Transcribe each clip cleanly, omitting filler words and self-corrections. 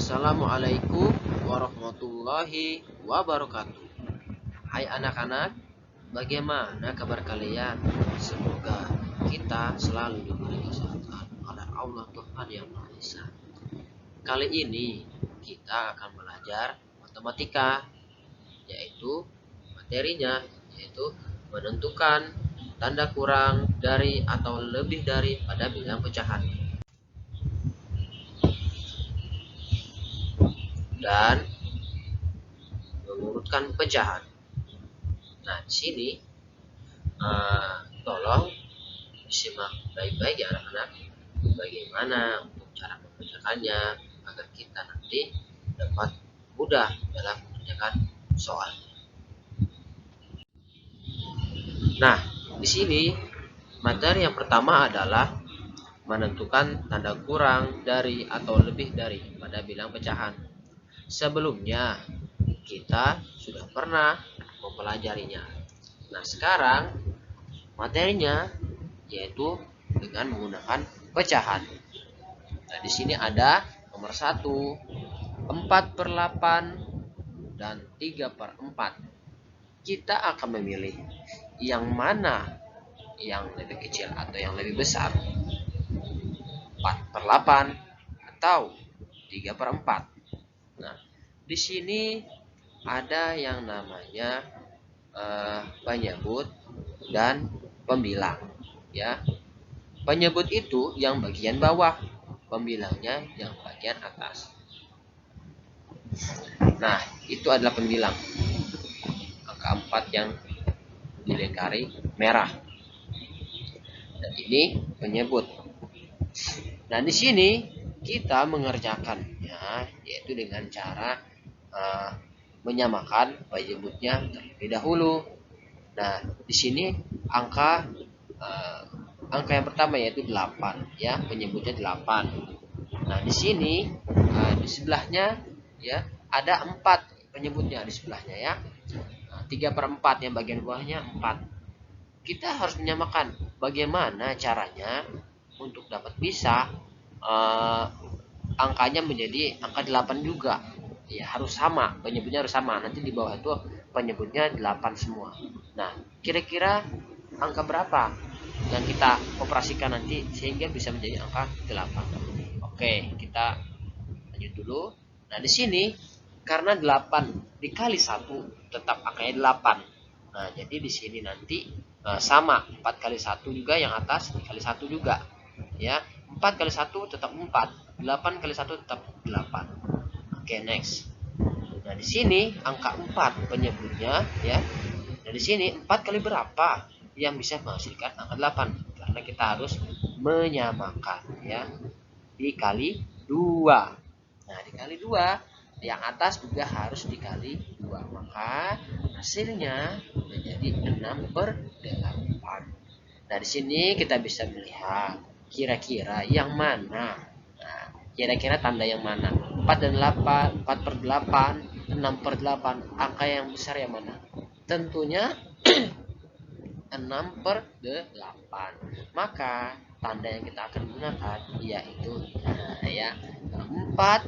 Assalamualaikum warahmatullahi wabarakatuh. Hai anak-anak, bagaimana kabar kalian? Semoga kita selalu diberi kesehatan oleh Allah Tuhan Yang Maha Esa. Kali ini kita akan belajar matematika, yaitu materinya yaitu menentukan tanda kurang dari atau lebih dari pada bilang pecahan. Dan mengurutkan pecahan. Nah, di sini tolong disimak baik-baik ya anak-anak, bagaimana untuk cara mengerjakannya agar kita nanti dapat mudah dalam mengerjakan soal. Nah, di sini materi yang pertama adalah menentukan tanda kurang dari atau lebih dari pada bilang pecahan. Sebelumnya kita sudah pernah mempelajarinya. Nah, sekarang materinya yaitu dengan menggunakan pecahan. Nah, di sini ada nomor 1, 4/8 dan 3/4. Kita akan memilih yang mana yang lebih kecil atau yang lebih besar, 4/8 atau 3/4. Nah, di sini ada yang namanya penyebut dan pembilang, ya. Penyebut itu yang bagian bawah, pembilangnya yang bagian atas. Nah, itu adalah pembilang. Angka 4 yang dilingkari merah. Dan ini penyebut. Nah, di sini kita mengerjakannya yaitu dengan cara menyamakan penyebutnya terlebih dahulu. Nah, di sini angka yang pertama yaitu 8, ya, penyebutnya 8. Nah, di sini di sebelahnya ya ada 4 penyebutnya di sebelahnya, ya. 3/4 yang bagian bawahnya 4. Kita harus menyamakan. Bagaimana caranya untuk dapat bisa angkanya menjadi angka 8 juga? Ya, harus sama, penyebutnya harus sama. Nanti di bawah itu penyebutnya 8 semua. Nah, kira-kira angka berapa yang kita operasikan nanti sehingga bisa menjadi angka 8? Oke, kita lanjut dulu. Nah, di sini karena 8 dikali 1 tetap angkanya 8. Nah, jadi di sini nanti sama, 4 kali 1 juga yang atas dikali 1 juga. Ya, 4 kali 1 tetap 4, 8 kali 1 tetap 8. Oke, next. Nah, di sini angka 4 penyebutnya, ya. Nah, di sini 4 kali berapa yang bisa menghasilkan angka 8? Karena kita harus menyamakan, ya. Dikali 2. Nah, dikali 2, yang atas juga harus dikali 2. Maka hasilnya menjadi 6/8. Nah, di sini kita bisa melihat kira-kira yang mana. Nah, kira-kira tanda yang mana? 4/8, 4/8, 6/8. Angka yang besar yang mana? Tentunya 6/8. Maka tanda yang kita akan gunakan yaitu 4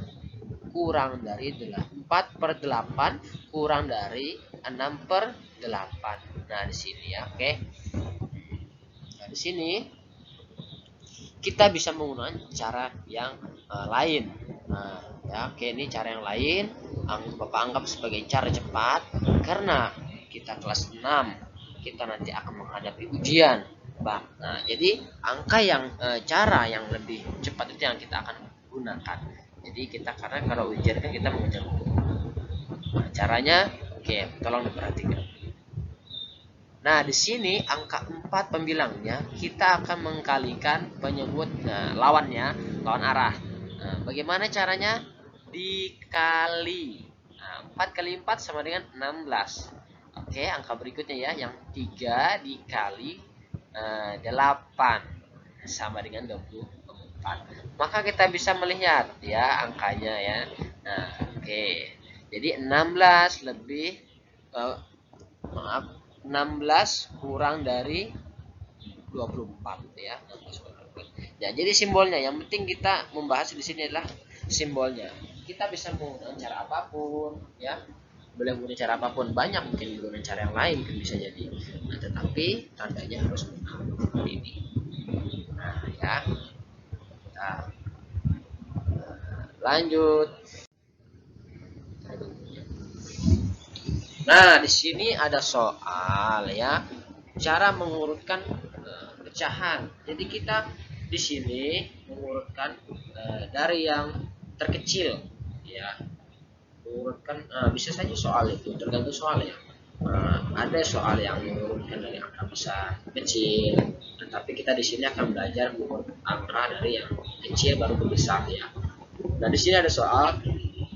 kurang dari 4/8 kurang dari 6/8. Nah, di sini ya, oke. Nah, di sini kita bisa menggunakan cara yang lain. Nah, ya, oke, ini cara yang lain. Bapak anggap sebagai cara cepat karena kita kelas 6. Kita nanti akan menghadapi ujian, Bang. Nah, jadi angka yang cara yang lebih cepat itu yang kita akan gunakan. Jadi kita karena kalau ujian kan kita mengejar. Nah, caranya oke, tolong diperhatikan. Nah, di sini angka 4 pembilangnya kita akan mengkalikan penyebut lawannya, lawan arah. Nah, bagaimana caranya? Dikali. Nah, 4 kali 4 sama dengan 16. Oke, angka berikutnya ya, yang 3 dikali 8 sama dengan 24. Maka kita bisa melihat ya angkanya ya. Nah, oke. Jadi 16 lebih 16 kurang dari 24 ya. Nah, jadi simbolnya yang penting kita membahas di sini adalah simbolnya. kita bisa menggunakan cara apapun ya, boleh menggunakan cara apapun, banyak mungkin menggunakan cara yang lain kan bisa jadi. Nah, tetapi tandanya harus benar seperti ini. Nah ya, kita lanjut. Nah, di sini ada soal ya, cara mengurutkan pecahan. Jadi kita di sini mengurutkan dari yang terkecil ya. Mengurutkan bisa saja soal itu tergantung soal ya. Ada soal yang mengurutkan dari angka besar kecil, tetapi kita di sini akan belajar mengurut angka dari yang kecil baru ke besar ya. Nah, di sini ada soal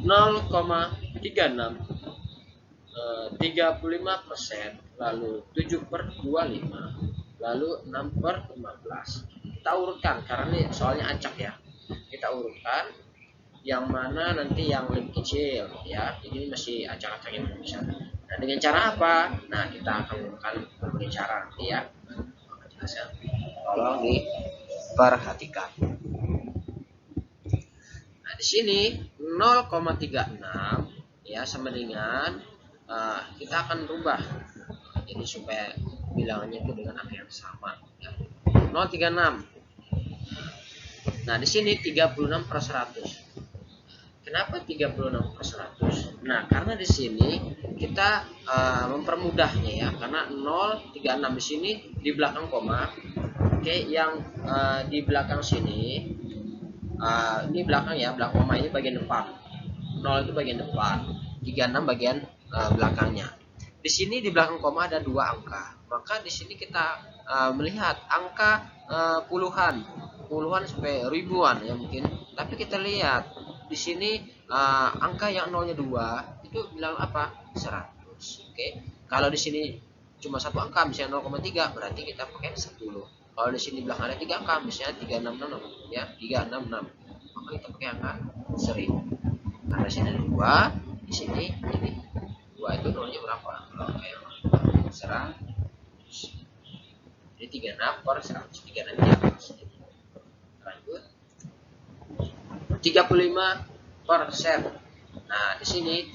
0,36 35%, lalu 7/25, lalu 6/15. Kita urutkan karena ini soalnya acak ya. Kita urutkan yang mana nanti yang lebih kecil ya. Jadi masih acak-acak yang bisa. Nah, dengan cara apa? Nah, kita akan menggunakan berbagai cara nanti ya. Tolong diperhatikan. Nah, di sini 0,36 ya sama dengan kita akan rubah jadi supaya bilangannya itu dengan angka yang sama ya. 0,36. Nah, di sini 36/100. Kenapa 36/100? Nah, karena di sini kita mempermudahnya ya, karena 0,36 di sini di belakang koma. Oke, yang di belakang sini ini belakang ya, belakang koma ini bagian depan. 0 itu bagian depan, 36 bagian belakangnya. Di sini di belakang koma ada dua angka, maka di sini kita melihat angka puluhan sampai ribuan ya mungkin. Tapi kita lihat di sini angka yang nolnya 2 itu bilang apa? 100. Oke. Kalau di sini cuma satu angka misalnya 0,3 berarti kita pakai 10. Kalau di sini belakang ada 3 angka misalnya 366 ya, 366. Maka kita pakai angka 1000. Karena sini ada 2, di sini ini 2 itu nolnya berapa? Kayak 100. Jadi 36/100, 36. Lanjut. 35%. Nah, di sini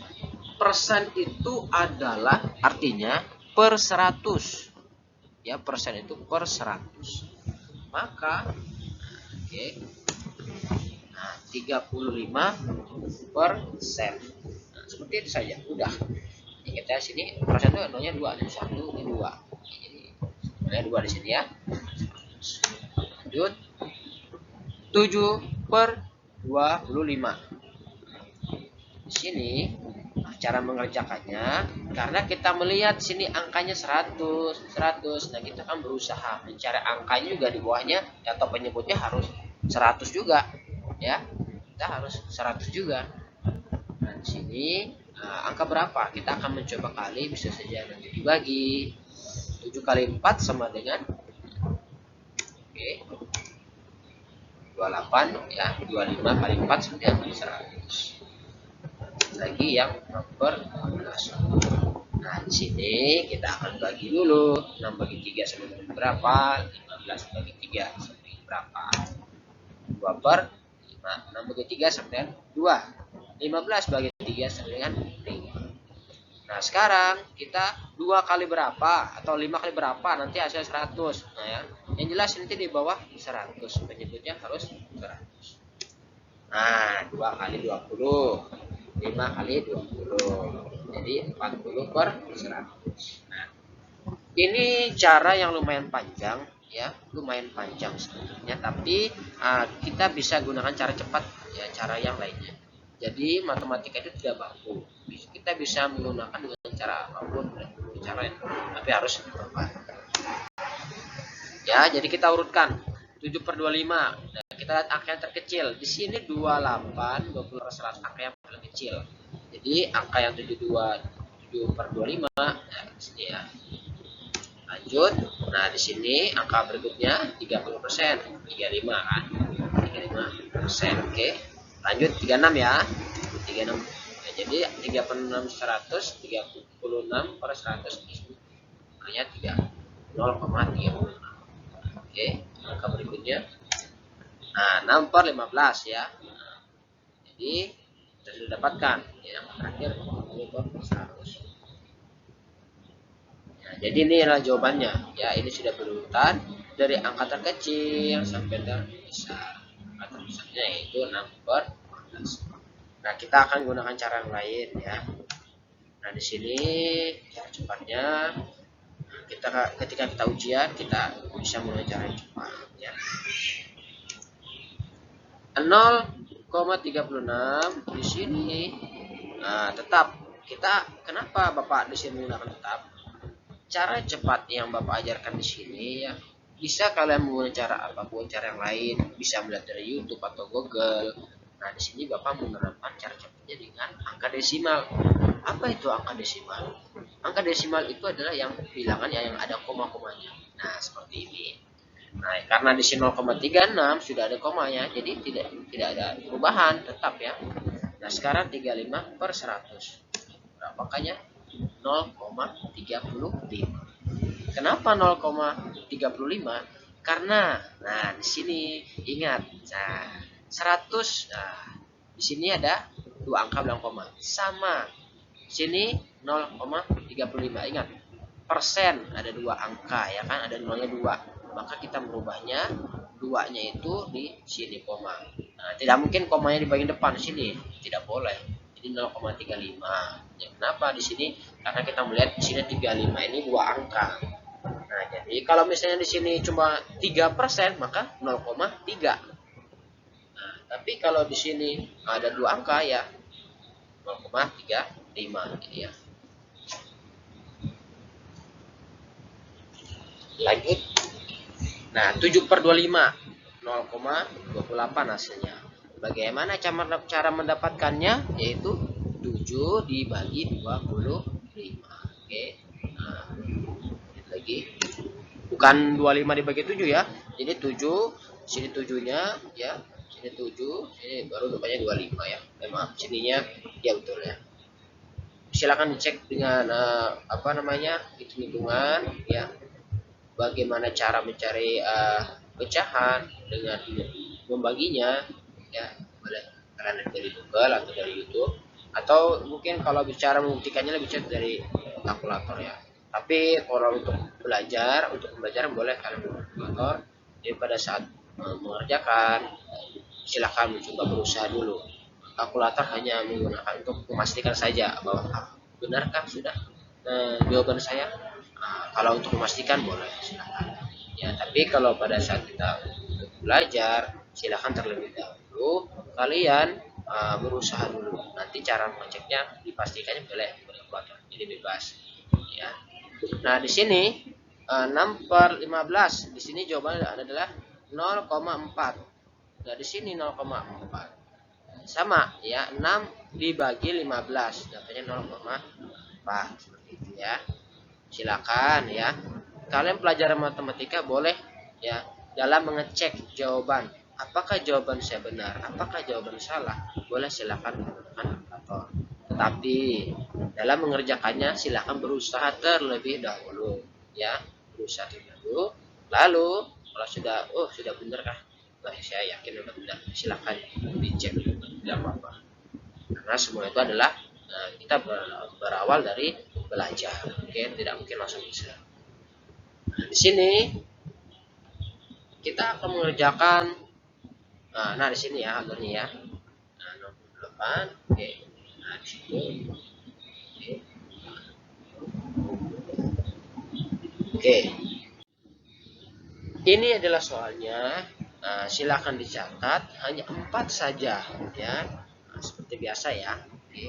persen itu adalah artinya per 100. Ya, persen itu per 100. Maka oke. Nah, 35%. Nah, seperti itu saja. Udah. Jadi kita sini persen itu nolnya 2, ini 1, ini 2. Jadi nolnya 2 di sini ya. Lanjut. 7/25. Di sini cara mengerjakannya karena kita melihat sini angkanya 100. Nah, kita akan berusaha mencari angkanya juga di bawahnya atau penyebutnya harus 100 juga ya. Kita harus 100 juga. Nah, di sini angka berapa? Kita akan mencoba kali, bisa saja nanti dibagi. 7 kali 4 sama dengan 28 ya, 25 kali 4 sama dengan 100. Lagi yang nomor 16. Nah, di sini kita akan bagi dulu. 6 bagi 3 sama dengan berapa? 15 bagi 3 sama dengan berapa? 2/5. 6 bagi 3 sama dengan 2. 15 bagi 3 sama dengan 3. Nah, sekarang kita 2 kali berapa atau 5 kali berapa nanti hasil 100. Nah, ya. Yang jelas nanti di bawah 100. Penyebutnya harus 100. Nah, 2 kali 20. 5 kali 20. Jadi 40/100. Nah, ini cara yang lumayan panjang ya, lumayan panjang sebenarnya, tapi kita bisa gunakan cara cepat ya, cara yang lainnya. Jadi matematika itu tidak baku. Kita bisa menggunakan dengan cara apapun, cara yang tapi harus tepat. Ya, jadi kita urutkan 7/25. Nah, kita lihat angka yang terkecil. Di sini 28, 20/100 angka yang paling kecil. Jadi angka yang 7/25 nah di sini ya. Lanjut. Nah, di sini angka berikutnya 30%, 35 kan. 35%. Oke. Lanjut 36 ya. 36. Nah, jadi 3/6 100, 36/100 di sini. Makanya 0,36. Oke, angka berikutnya. Nah, 6/15 ya. Nah, jadi kita sudah dapatkan. Yang terakhir 100. Nah, jadi ini adalah jawabannya. Ya, ini sudah berurutan dari angka terkecil sampai terbesar. Angka terbesarnya yaitu 6/15. Nah, kita akan gunakan cara yang lain ya. Nah, di sini cara cepatnya ketika kita ujian kita bisa mulai cara yang cepat ya. 0,36 di sini. Nah, tetap kita kenapa Bapak di sini menggunakan tetap? Cara cepat yang Bapak ajarkan di sini ya bisa kalian menggunakan cara apapun, cara yang lain, bisa melihat dari YouTube atau Google. Nah, di sini Bapak menerapkan cara cepatnya dengan angka desimal. Apa itu angka desimal? Angka desimal itu adalah yang bilangan yang ada koma-komanya. Nah, seperti ini. Nah, karena di sini 0,36 sudah ada komanya, jadi tidak ada perubahan, tetap ya. Nah, sekarang 35/100. Berapakahnya? 0,35. Kenapa 0,35? Karena nah di sini ingat, nah 100, nah di sini ada dua angka belakang koma. Sama. Sini 0,35. Ingat, persen ada dua angka ya kan, ada nolnya 2. Maka kita merubahnya duanya itu di sini koma. Nah, tidak mungkin komanya di bagian depan sini, tidak boleh. Jadi 0,35. Ya, kenapa di sini? Karena kita melihat di sini 35 ini dua angka. Nah, jadi kalau misalnya di sini cuma 3%, maka 0,3. Nah, tapi kalau di sini ada dua angka ya 0,35 gitu ya. Lanjut. Nah, 7/25, 0,28 hasilnya. Bagaimana cara mendapatkannya? Yaitu 7 dibagi 25. Oke. Nah, lagi. Bukan 25 dibagi 7 ya. Jadi 7, sini 7-nya ya. Sini 7, sini baru rupanya 25 ya. Maaf, sininya ya betul ya. Silakan dicek dengan hitung-hitungan ya. Bagaimana cara mencari pecahan dengan membaginya ya, boleh kalian dari Google atau dari YouTube, atau mungkin kalau bicara membuktikannya lebih cepat dari kalkulator ya. Tapi kalau untuk belajar, untuk pembelajaran boleh kalian menggunakan kalkulator. Jadi pada saat mengerjakan silakan mencoba berusaha dulu. Kalkulator hanya menggunakan untuk memastikan saja bahwa benarkah sudah jawaban saya. Kalau untuk memastikan boleh silakan ya, tapi kalau pada saat kita belajar silakan terlebih dahulu kalian berusaha dulu, nanti cara mengeceknya dipastikannya boleh kalkulator, jadi bebas ya. Nah, di sini 6/15, di sini jawabannya adalah 0,4. Nah, di sini 0,4 sama ya, 6 dibagi 15 dapatnya 0,4 seperti itu ya. Silakan ya, kalian pelajaran matematika boleh ya dalam mengecek jawaban, apakah jawaban saya benar, apakah jawaban salah, boleh silakan menggunakan kalkulator. Tetapi dalam mengerjakannya silakan berusaha terlebih dahulu ya, berusaha terlebih dahulu. Lalu kalau sudah benar kah, saya yakin sudah benar, silakan dicek, tidak apa-apa. Karena semua itu adalah kita berawal dari belajar, oke, tidak mungkin langsung bisa. Nah, di sini kita akan mengerjakan, nah di sini ya alurnya ya, nah 68, oke, nah di situ, oke. Ini adalah soalnya, silakan dicatat, hanya 4 saja ya, seperti biasa ya, oke.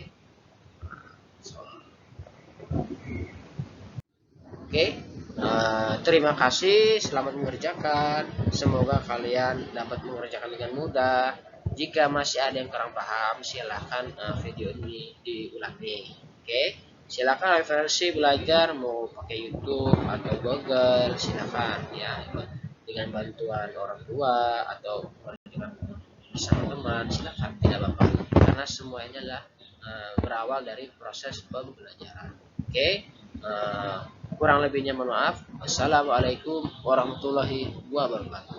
Oke, terima kasih, selamat mengerjakan. Semoga kalian dapat mengerjakan dengan mudah. Jika masih ada yang kurang paham, silahkan video ini diulangi. Oke, silahkan referensi belajar mau pakai YouTube atau Google, silahkan ya, dengan bantuan orang tua atau bersama teman, silahkan, tidak apa-apa. Karena semuanya adalah berawal dari proses pembelajaran. Oke. Kurang lebihnya mohon maaf. Assalamualaikum warahmatullahi wabarakatuh.